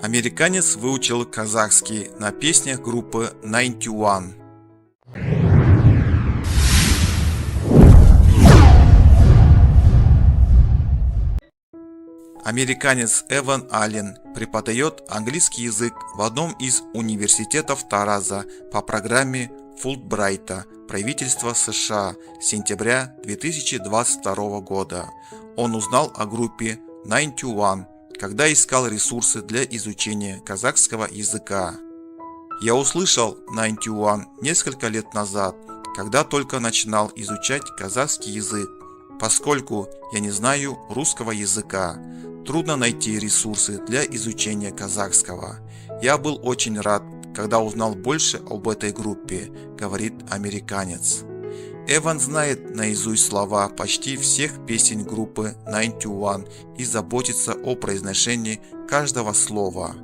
Американец выучил казахский на песнях группы 91. Американец Эван Аллен преподает английский язык в одном из университетов Тараза по программе Фулбрайта правительства США с сентября 2022 года. Он узнал о группе 91, когда искал ресурсы для изучения казахского языка. Я услышал 91 несколько лет назад, когда только начинал изучать казахский язык. Поскольку я не знаю русского языка, трудно найти ресурсы для изучения казахского. Я был очень рад, когда узнал больше об этой группе, говорит американец. Эван знает наизусть слова почти всех песен группы 91 и заботится о произношении каждого слова.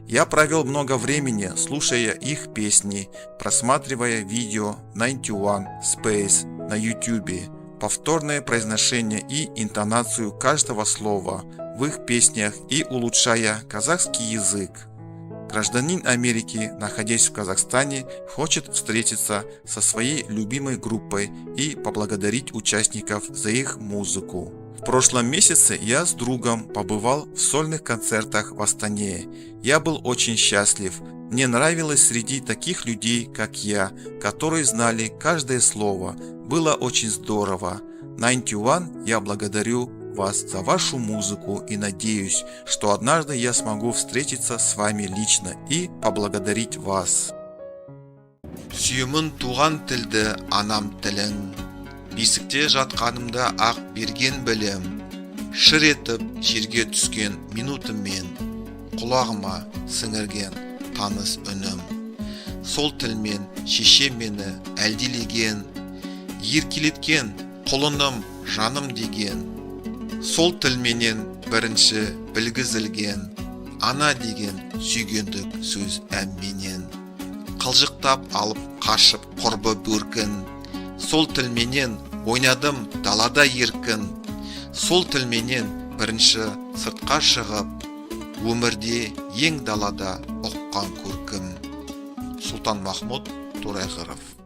Я провел много времени, слушая их песни, просматривая видео 91 Space на YouTube, повторное произношение и интонацию каждого слова в их песнях и улучшая казахский язык. Гражданин Америки, находясь в Казахстане, хочет встретиться со своей любимой группой и поблагодарить участников за их музыку. В прошлом месяце я с другом побывал в сольных концертах в Астане. Я был очень счастлив. Мне нравилось среди таких людей, как я, которые знали каждое слово. Было очень здорово. 91, я благодарю вас за вашу музыку и надеюсь, что однажды я смогу встретиться с вами лично и поблагодарить вас. Сүйемін туған тілді анам тілін, бесікте жатқанымда ақ берген білім, шыр етіп жерге түскен минутыммен, құлағыма сіңірген таныс үнім. Сол тілмен шеше мені әлдилеген, еркелеткен құлыным жаным деген. Сол тілменен бірінші білгізілген, ана деген сүйгендік сөз әмменен. Қылжықтап алып қашып құрбы бөркін, сол тілменен ойнадым далада еркін. Сол тілменен бірінші сыртқа шығып, өмірде ең далада ұққан көркім. Сұлтан Махмұд Торайғыров.